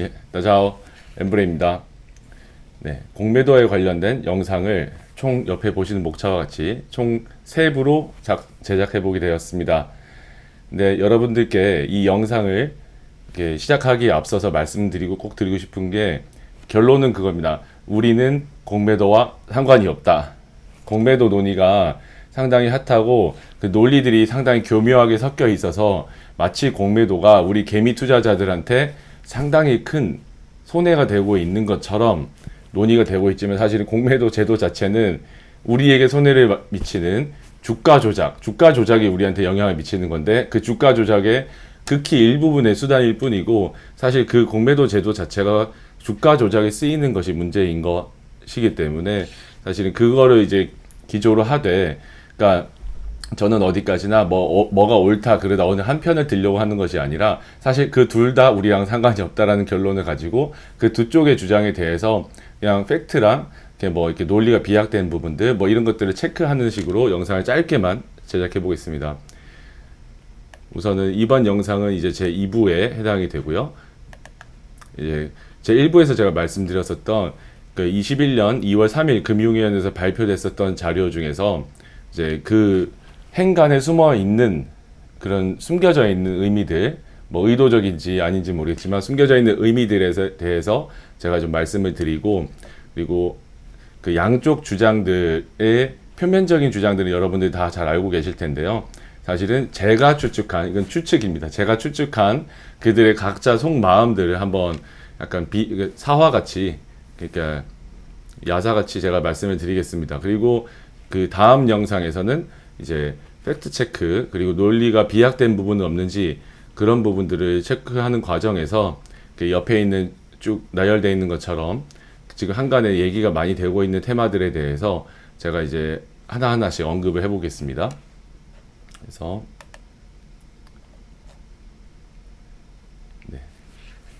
예, 다자오 엠브레입니다. 네, 공매도에 관련된 영상을 총 옆에 보시는 목차와 같이 총 3부로 제작해 보게 되었습니다. 네, 여러분들께 이 영상을 이렇게 시작하기에 앞서서 말씀드리고 꼭 드리고 싶은 게 결론은 그겁니다. 우리는 공매도와 상관이 없다. 공매도 논의가 상당히 핫하고 그 논리들이 상당히 교묘하게 섞여 있어서 마치 공매도가 우리 개미 투자자들한테 상당히 큰 손해가 되고 있는 것처럼 논의가 되고 있지만 사실은 공매도 제도 자체는 우리에게 손해를 미치는 주가 조작이 우리한테 영향을 미치는 건데 그 주가 조작의 극히 일부분의 수단일 뿐이고 사실 그 공매도 제도 자체가 주가 조작에 쓰이는 것이 문제인 것이기 때문에 사실은 그거를 이제 기조로 하되 그러니까 저는 어디까지나 뭐가 옳다 그러다 어느 한 편을 들려고 하는 것이 아니라 사실 그 둘 다 우리랑 상관이 없다라는 결론을 가지고 그 두 쪽의 주장에 대해서 그냥 팩트랑 이렇게 논리가 비약된 부분들 이런 것들을 체크하는 식으로 영상을 짧게만 제작해 보겠습니다. 우선은 이번 영상은 이제 제 2부에 해당이 되고요. 이제 제 1부에서 제가 말씀드렸었던 그 21년 2월 3일 금융위원회에서 발표됐었던 자료 중에서 이제 그 행간에 숨어 있는 그런 숨겨져 있는 의미들, 의도적인지 아닌지 모르겠지만 숨겨져 있는 의미들에 대해서 제가 좀 말씀을 드리고, 그리고 그 양쪽 주장들의 표면적인 주장들은 여러분들이 다 잘 알고 계실 텐데요. 사실은 제가 추측한, 이건 추측입니다. 제가 추측한 그들의 각자 속마음들을 한번 약간 사화같이, 그러니까 야사같이 제가 말씀을 드리겠습니다. 그리고 그 다음 영상에서는 이제 팩트 체크 그리고 논리가 비약된 부분은 없는지 그런 부분들을 체크하는 과정에서 그 옆에 있는 쭉 나열되어 있는 것처럼 지금 한간에 얘기가 많이 되고 있는 테마들에 대해서 제가 이제 하나하나씩 언급을 해보겠습니다. 그래서 네.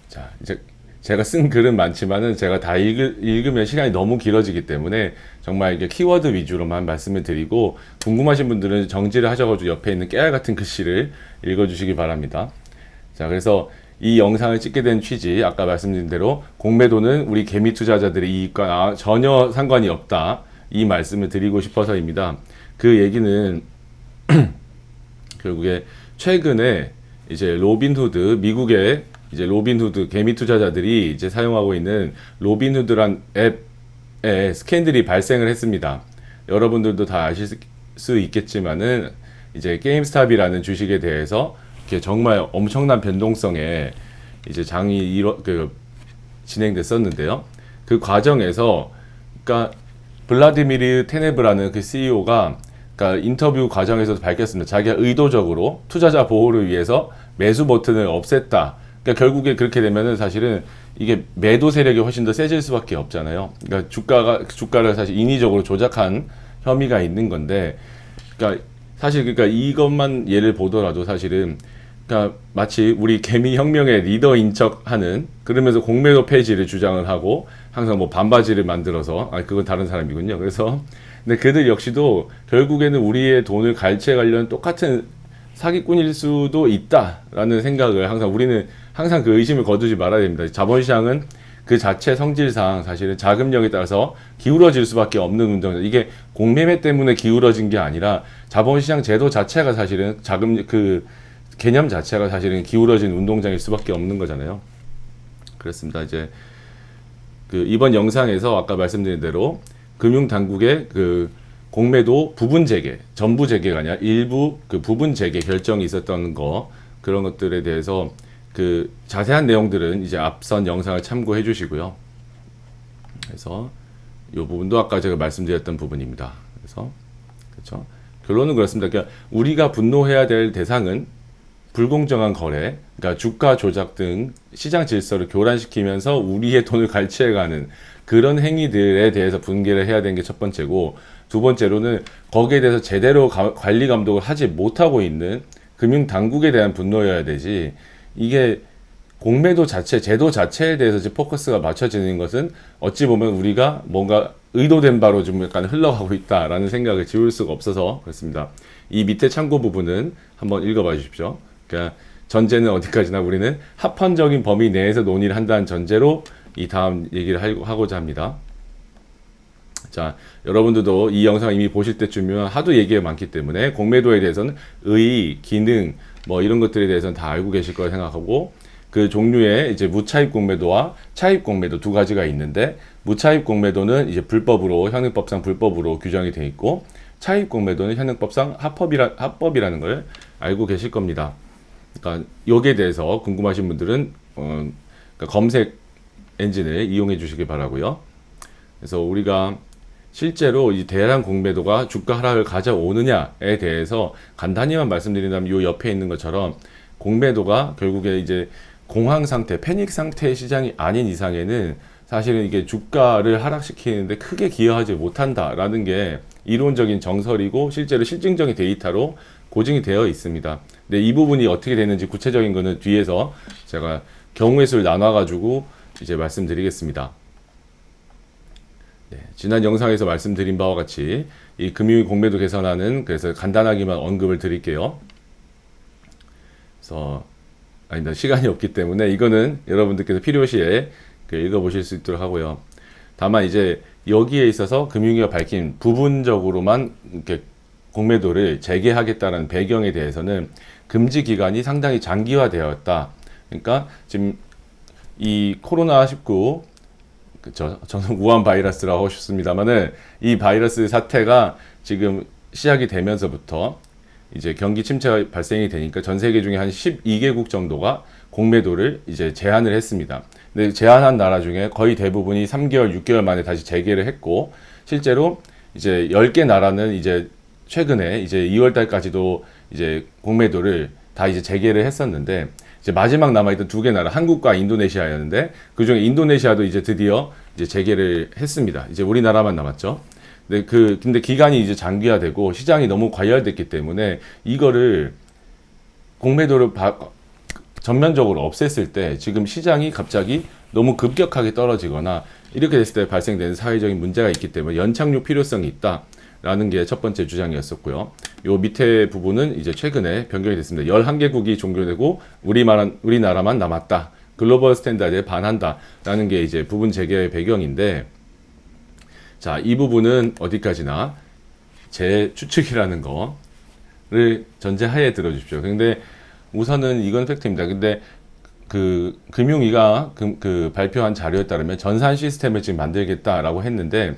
자, 이제 제가 쓴 글은 많지만은 제가 다 읽으면 시간이 너무 길어지기 때문에 정말 이게 키워드 위주로만 말씀을 드리고 궁금하신 분들은 정지를 하셔가지고 옆에 있는 깨알 같은 글씨를 읽어주시기 바랍니다. 자, 그래서 이 영상을 찍게 된 취지, 아까 말씀드린 대로 공매도는 우리 개미 투자자들의 이익과 전혀 상관이 없다. 이 말씀을 드리고 싶어서입니다. 그 얘기는 결국에 최근에 이제 로빈후드, 미국의 이제 로빈후드 개미 투자자들이 이제 사용하고 있는 로빈후드란 앱에 스캔들이 발생을 했습니다. 여러분들도 다 아실 수 있겠지만은 이제 게임스탑이라는 주식에 대해서 정말 엄청난 변동성에 이제 장이 진행됐었는데요. 그 과정에서 그러니까 블라디미르 테네브라는 그 CEO가 그러니까 인터뷰 과정에서도 밝혔습니다. 자기가 의도적으로 투자자 보호를 위해서 매수 버튼을 없앴다. 그러니까 결국에 그렇게 되면은 사실은 이게 매도 세력이 훨씬 더 세질 수밖에 없잖아요. 그러니까 주가를 사실 인위적으로 조작한 혐의가 있는 건데, 그러니까 사실 그러니까 이것만 예를 보더라도 사실은 그러니까 마치 우리 개미 혁명의 리더인 척하는 그러면서 공매도 폐지를 주장을 하고 항상 반바지를 만들어서 그건 다른 사람이군요. 그래서 근데 그들 역시도 결국에는 우리의 돈을 갈취해 가려는 똑같은 사기꾼일 수도 있다라는 생각을 우리는 항상 그 의심을 거두지 말아야 됩니다. 자본시장은 그 자체 성질상 사실은 자금력에 따라서 기울어질 수밖에 없는 운동이다. 이게 공매매 때문에 기울어진 게 아니라 자본시장 제도 자체가 사실은 그 개념 자체가 사실은 기울어진 운동장일 수밖에 없는 거잖아요. 그렇습니다. 이제 그 이번 영상에서 아까 말씀드린 대로 금융당국의 그 공매도 부분 재개, 전부 재개가 아니라 일부 그 부분 재개 결정이 있었던 그런 것들에 대해서 그 자세한 내용들은 이제 앞선 영상을 참고해 주시고요. 그래서 이 부분도 아까 제가 말씀드렸던 부분입니다. 그래서 그렇죠. 결론은 그렇습니다. 그러니까 우리가 분노해야 될 대상은 불공정한 거래, 그러니까 주가 조작 등 시장 질서를 교란시키면서 우리의 돈을 갈취해가는 그런 행위들에 대해서 분개를 해야 되는 게 첫 번째고, 두 번째로는 거기에 대해서 제대로 관리 감독을 하지 못하고 있는 금융당국에 대한 분노여야 되지, 이게 공매도 자체, 제도 자체에 대해서 이제 포커스가 맞춰지는 것은 어찌 보면 우리가 뭔가 의도된 바로 좀 약간 흘러가고 있다라는 생각을 지울 수가 없어서 그렇습니다. 이 밑에 참고 부분은 한번 읽어봐 주십시오. 그러니까 전제는 어디까지나 우리는 합헌적인 범위 내에서 논의를 한다는 전제로 이 다음 얘기를 하고자 합니다. 자, 여러분들도 이 영상 이미 보실 때쯤이면 하도 얘기가 많기 때문에 공매도에 대해서는 의, 기능 뭐 이런 것들에 대해서는 다 알고 계실 거라 생각하고, 그 종류의 이제 무차입 공매도와 차입 공매도 두 가지가 있는데, 무차입 공매도는 이제 불법으로 현행법상 불법으로 규정이 되어 있고, 차입 공매도는 현행법상 합법이라는 걸 알고 계실 겁니다. 그러니까 여기에 대해서 궁금하신 분들은 그러니까 검색 엔진을 이용해 주시기 바라고요. 그래서 우리가 실제로 이 대량 공매도가 주가 하락을 가져오느냐에 대해서 간단히만 말씀드린다면 이 옆에 있는 것처럼 공매도가 결국에 이제 공황 상태, 패닉 상태의 시장이 아닌 이상에는 사실은 이게 주가를 하락시키는데 크게 기여하지 못한다라는 게 이론적인 정설이고 실제로 실증적인 데이터로 고증이 되어 있습니다. 근데 이 부분이 어떻게 되는지 구체적인 거는 뒤에서 제가 경우의 수를 나눠가지고 이제 말씀드리겠습니다. 네, 지난 영상에서 말씀드린 바와 같이 이 금융 공매도 개선안은 그래서 간단하게만 언급을 드릴게요. 그래서 시간이 없기 때문에 이거는 여러분들께서 필요시에 읽어보실 수 있도록 하고요. 다만 이제 여기에 있어서 금융위가 밝힌 부분적으로만 이렇게 공매도를 재개하겠다는 배경에 대해서는 금지 기간이 상당히 장기화되었다. 그러니까 지금 이 코로나19 그쵸. 저는 우한 바이러스라고 하고 싶습니다만은 이 바이러스 사태가 지금 시작이 되면서부터 이제 경기 침체가 발생이 되니까 전 세계 중에 한 12개국 정도가 공매도를 이제 제한을 했습니다. 근데 제한한 나라 중에 거의 대부분이 3개월, 6개월 만에 다시 재개를 했고, 실제로 이제 10개 나라는 이제 최근에 이제 2월 달까지도 이제 공매도를 다 이제 재개를 했었는데, 이제 마지막 남아있던 2개 나라, 한국과 인도네시아였는데, 그 중에 인도네시아도 이제 드디어 이제 재개를 했습니다. 이제 우리나라만 남았죠. 근데 기간이 이제 장기화되고 시장이 너무 과열됐기 때문에 이거를 공매도를 전면적으로 없앴을 때 지금 시장이 갑자기 너무 급격하게 떨어지거나 이렇게 됐을 때 발생되는 사회적인 문제가 있기 때문에 연착륙 필요성이 있다라는 게 첫 번째 주장이었었고요. 요 밑에 부분은 이제 최근에 변경이 됐습니다. 11개국이 종료되고 우리나라만 남았다. 글로벌 스탠다드에 반한다라는 게 이제 부분 재개의 배경인데, 자, 이 부분은 어디까지나 제 추측이라는 거를 전제하에 들어주십시오. 근데 우선은 이건 팩트입니다. 근데 그 금융위가 발표한 자료에 따르면 전산 시스템을 지금 만들겠다라고 했는데,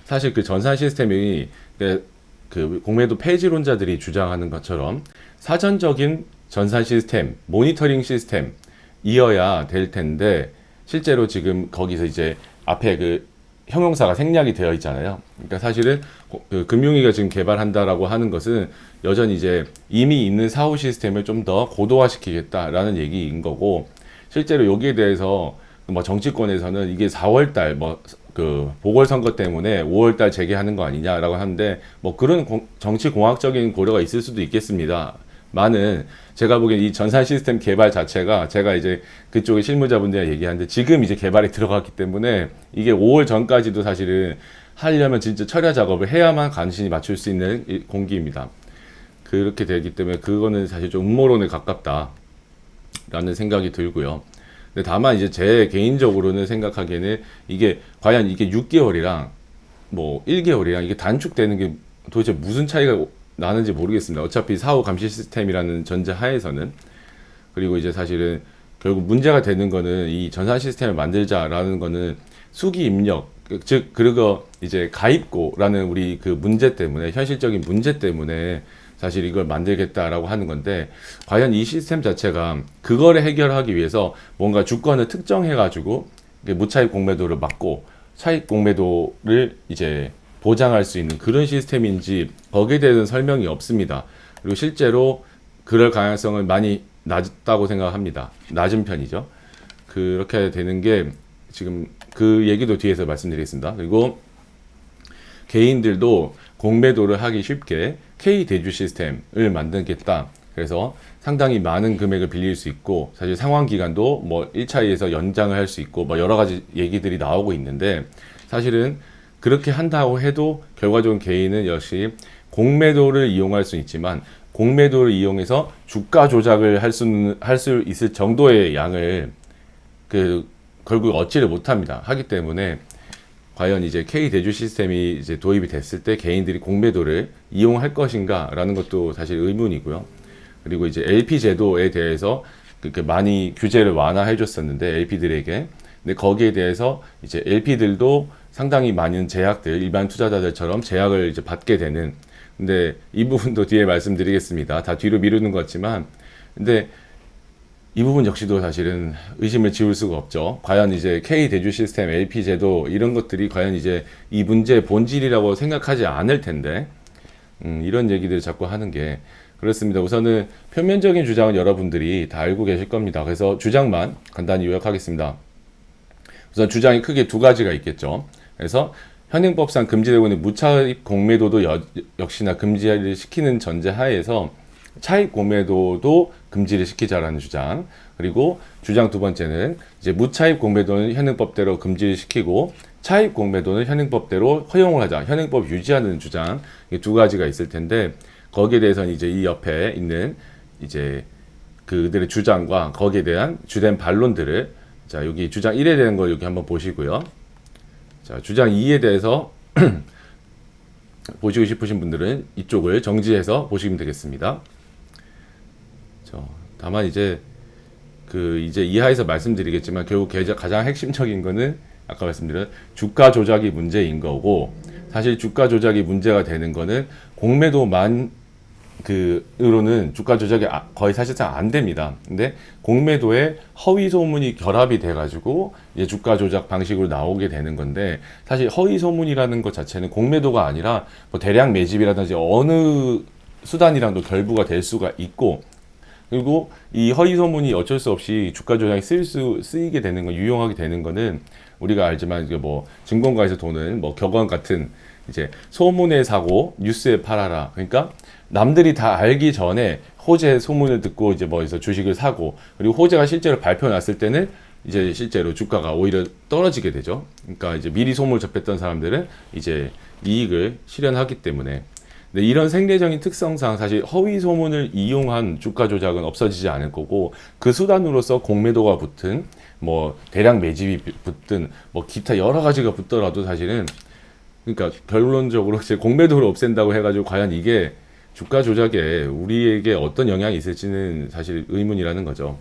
사실 그 전산 시스템이 그 공매도 폐지론자들이 주장하는 것처럼 사전적인 전산 시스템, 모니터링 시스템이어야 될 텐데, 실제로 지금 거기서 이제 앞에 그 형용사가 생략이 되어 있잖아요. 그러니까 사실은 그 금융위가 지금 개발한다라고 하는 것은 여전히 이제 이미 있는 사후 시스템을 좀 더 고도화시키겠다라는 얘기인 거고, 실제로 여기에 대해서 뭐 정치권에서는 이게 4월달 그 보궐선거 때문에 5월달 재개하는 거 아니냐라고 하는데, 뭐 그런 정치 공학적인 고려가 있을 수도 있겠습니다. 많은 제가 보기엔 이 전산 시스템 개발 자체가 제가 이제 그쪽의 실무자분들이랑 얘기하는데 지금 이제 개발에 들어갔기 때문에 이게 5월 전까지도 사실은 하려면 진짜 철야 작업을 해야만 간신히 맞출 수 있는 공기입니다. 그렇게 되기 때문에 그거는 사실 좀 음모론에 가깝다라는 생각이 들고요. 근데 다만 이제 제 개인적으로는 생각하기에는 이게 과연 이게 6개월이랑 뭐 1개월이랑 이게 단축되는 게 도대체 무슨 차이가 나는지 모르겠습니다. 어차피 사후 감시 시스템이라는 전제 하에서는. 그리고 이제 사실은 결국 문제가 되는 거는 이 전산 시스템을 만들자라는 거는 수기 입력, 즉 그리고 이제 가입고라는 우리 그 문제 때문에, 현실적인 문제 때문에 사실 이걸 만들겠다라고 하는 건데, 과연 이 시스템 자체가 그거를 해결하기 위해서 뭔가 주권을 특정해 가지고 무차입 공매도를 막고 차입 공매도를 이제 보장할 수 있는 그런 시스템인지 거기에 대해서는 설명이 없습니다. 그리고 실제로 그럴 가능성은 많이 낮다고 생각합니다. 낮은 편이죠. 그렇게 되는 게 지금 그 얘기도 뒤에서 말씀드리겠습니다. 그리고 개인들도 공매도를 하기 쉽게 K-대주 시스템을 만들겠다. 그래서 상당히 많은 금액을 빌릴 수 있고, 사실 상환 기간도 뭐 1차에서 연장을 할 수 있고, 뭐 여러 가지 얘기들이 나오고 있는데, 사실은 그렇게 한다고 해도 결과적으로 개인은 역시 공매도를 이용할 수 있지만 공매도를 이용해서 주가 조작을 할 수 있을 정도의 양을 결국 얻지를 못합니다. 하기 때문에 과연 이제 K 대주 시스템이 이제 도입이 됐을 때 개인들이 공매도를 이용할 것인가라는 것도 사실 의문이고요. 그리고 이제 LP 제도에 대해서 그렇게 많이 규제를 완화해 줬었는데 LP들에게, 근데 거기에 대해서 이제 LP들도 상당히 많은 제약들, 일반 투자자들처럼 제약을 이제 받게 되는, 근데 이 부분도 뒤에 말씀드리겠습니다. 다 뒤로 미루는 것 같지만, 근데 이 부분 역시도 사실은 의심을 지울 수가 없죠. 과연 이제 K 대주 시스템, LP 제도 이런 것들이 과연 이제 이 문제의 본질이라고 생각하지 않을 텐데, 이런 얘기들 자꾸 하는 게 그렇습니다. 우선은 표면적인 주장은 여러분들이 다 알고 계실 겁니다. 그래서 주장만 간단히 요약하겠습니다. 우선 주장이 크게 두 가지가 있겠죠. 그래서 현행법상 금지되고 있는 무차입 공매도도 역시나 금지를 시키는 전제 하에서 차입 공매도도 금지를 시키자라는 주장. 그리고 주장 두 번째는 이제 무차입 공매도는 현행법대로 금지를 시키고 차입 공매도는 현행법대로 허용을 하자, 현행법 유지하는 주장. 이 두 가지가 있을 텐데, 거기에 대해서는 이제 이 옆에 있는 이제 그들의 주장과 거기에 대한 주된 반론들을, 자, 여기 주장 1에 대한 걸 여기 한번 보시고요. 자, 주장 2에 대해서 보시고 싶으신 분들은 이쪽을 정지해서 보시면 되겠습니다. 다만 이제 이제 이하에서 말씀드리겠지만, 결국 가장 핵심적인 거는 아까 말씀드린 주가 조작이 문제인 거고, 사실 주가 조작이 문제가 되는 거는 공매도만 으로는 주가 조작이 거의 사실상 안 됩니다. 근데 공매도에 허위 소문이 결합이 돼가지고 이제 주가 조작 방식으로 나오게 되는 건데, 사실 허위 소문이라는 것 자체는 공매도가 아니라 뭐 대량 매집이라든지 어느 수단이랑도 결부가 될 수가 있고, 그리고 이 허위 소문이 어쩔 수 없이 주가 조작에 쓰이게 되는 거, 유용하게 되는 거는 우리가 알지만, 이게 뭐 증권가에서 도는 뭐 격언 같은 이제 소문에 사고 뉴스에 팔아라. 그러니까 남들이 다 알기 전에 호재 소문을 듣고 이제 뭐에서 주식을 사고, 그리고 호재가 실제로 발표 났을 때는 이제 실제로 주가가 오히려 떨어지게 되죠. 그러니까 이제 미리 소문을 접했던 사람들은 이제 이익을 실현하기 때문에. 근데 이런 생리적인 특성상 사실 허위 소문을 이용한 주가 조작은 없어지지 않을 거고, 그 수단으로서 공매도가 붙은 뭐 대량 매집이 붙든 뭐 기타 여러 가지가 붙더라도 사실은, 그러니까 결론적으로 이제 공매도를 없앤다고 해가지고 과연 이게 주가 조작에 우리에게 어떤 영향이 있을지는 사실 의문이라는 거죠.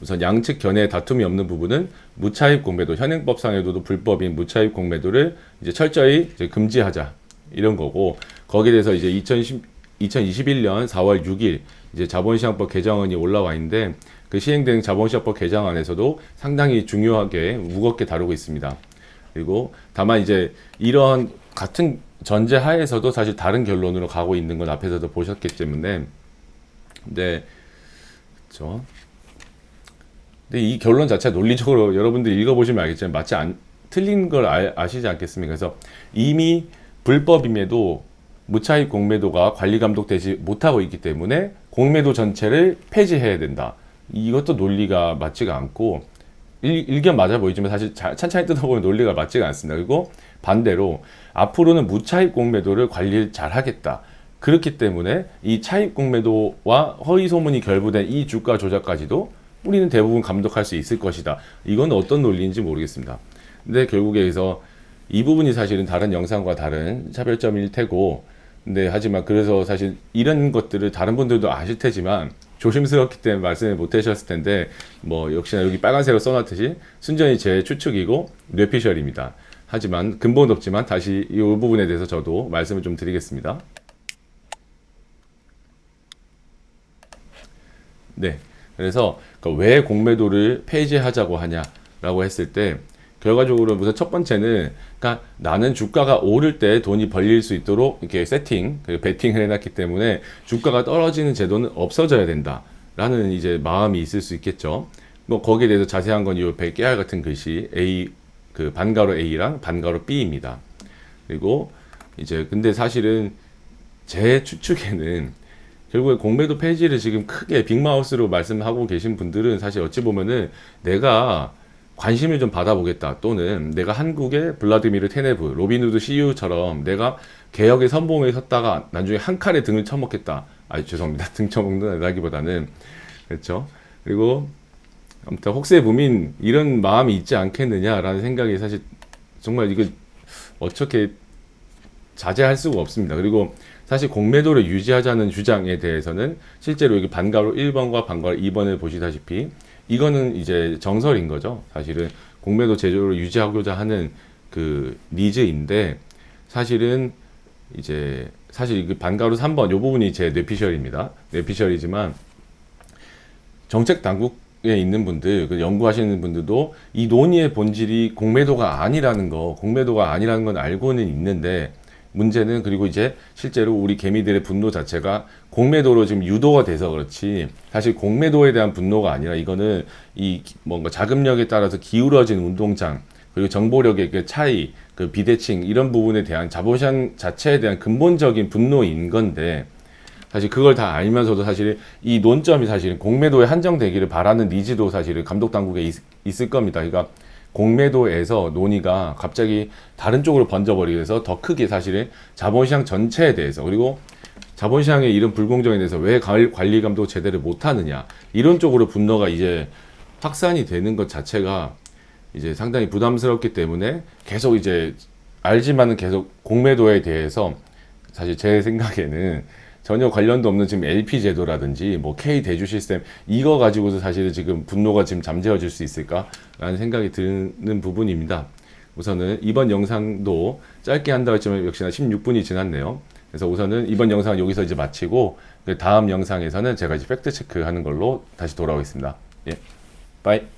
우선 양측 견해에 다툼이 없는 부분은 무차입 공매도, 현행법상에도 불법인 무차입 공매도를 이제 철저히 이제 금지하자, 이런 거고, 거기에 대해서 이제 2021년 4월 6일 이제 자본시장법 개정안이 올라와 있는데, 그 시행된 자본시장법 개정안에서도 상당히 중요하게 무겁게 다루고 있습니다. 그리고 다만 이제 이런 같은 전제 하에서도 사실 다른 결론으로 가고 있는 건 앞에서도 보셨기 때문에, 근데 이 결론 자체가 논리적으로 여러분들이 읽어보시면 알겠지만 틀린 걸 아시지 않겠습니까? 그래서 이미 불법임에도 무차입 공매도가 관리 감독되지 못하고 있기 때문에 공매도 전체를 폐지해야 된다. 이것도 논리가 맞지가 않고, 일견 맞아 보이지만 사실 찬찬히 뜯어보면 논리가 맞지가 않습니다. 그리고 반대로 앞으로는 무차입 공매도를 관리를 잘 하겠다. 그렇기 때문에 이 차입 공매도와 허위 소문이 결부된 이 주가 조작까지도 우리는 대부분 감독할 수 있을 것이다. 이건 어떤 논리인지 모르겠습니다. 근데 결국에 여기서 이 부분이 사실은 다른 영상과 다른 차별점일 테고, 근데 하지만 그래서 사실 이런 것들을 다른 분들도 아실 테지만 조심스럽기 때문에 말씀을 못 하셨을 텐데, 뭐 역시나 여기 빨간색으로 써놨듯이 순전히 제 추측이고 뇌피셜입니다. 하지만 근본 없지만 다시 이 부분에 대해서 저도 말씀을 좀 드리겠습니다. 네, 그래서 왜 공매도를 폐지하자고 하냐라고 했을 때, 결과적으로 우선 첫 번째는, 그러니까 나는 주가가 오를 때 돈이 벌릴 수 있도록 이렇게 베팅을 해놨기 때문에 주가가 떨어지는 제도는 없어져야 된다라는 이제 마음이 있을 수 있겠죠. 뭐 거기에 대해서 자세한 건 이 옆에 깨알 같은 글씨 A, 반가로 A랑 반가로 B입니다. 그리고 이제 근데 사실은 제 추측에는 결국에 공매도 폐지를 지금 크게 빅마우스로 말씀하고 계신 분들은 사실 어찌 보면은 내가 관심을 좀 받아보겠다, 또는 내가 한국의 블라디미르 테네브, 로빈후드 CEO처럼 내가 개혁의 선봉에 섰다가 나중에 한 칼에 등을 쳐먹겠다 죄송합니다. 등쳐먹는다기보다는 그렇죠. 그리고 아무튼 혹세무민 이런 마음이 있지 않겠느냐라는 생각이 사실 정말 이거 어떻게 자제할 수가 없습니다. 그리고 사실 공매도를 유지하자는 주장에 대해서는 실제로 여기 반가로 1번과 반가로 2번을 보시다시피 이거는 이제 정설인 거죠. 사실은 공매도 제도를 유지하고자 하는 그 니즈인데 사실은 이제 사실 그 반가로 3번 이 부분이 제 뇌피셜입니다. 뇌피셜이지만 정책 당국에 있는 분들, 그 연구하시는 분들도 이 논의의 본질이 공매도가 아니라는 건 알고는 있는데 문제는 그리고 이제 실제로 우리 개미들의 분노 자체가 공매도로 지금 유도가 돼서 그렇지 사실 공매도에 대한 분노가 아니라 이거는 이 뭔가 자금력에 따라서 기울어진 운동장 그리고 정보력의 그 차이, 그 비대칭 이런 부분에 대한 자본시장 자체에 대한 근본적인 분노인 건데 사실 그걸 다 알면서도 사실 이 논점이 사실은 공매도에 한정되기를 바라는 니즈도 사실은 감독 당국에 있을 겁니다. 그러니까 공매도에서 논의가 갑자기 다른 쪽으로 번져버리게 돼서 더 크게 사실은 자본시장 전체에 대해서 그리고 자본시장의 이런 불공정에 대해서 왜 관리 감독 제대로 못하느냐 이런 쪽으로 분노가 이제 확산이 되는 것 자체가 이제 상당히 부담스럽기 때문에 계속 이제 알지만은 계속 공매도에 대해서 사실 제 생각에는 전혀 관련도 없는 지금 LP 제도라든지 뭐 K 대주 시스템 이거 가지고서 사실은 지금 분노가 지금 잠재워질 수 있을까라는 생각이 드는 부분입니다. 우선은 이번 영상도 짧게 한다고 했지만 역시나 16분이 지났네요. 그래서 우선은 이번 영상은 여기서 이제 마치고 다음 영상에서는 제가 이제 팩트 체크하는 걸로 다시 돌아오겠습니다. 예, 바이.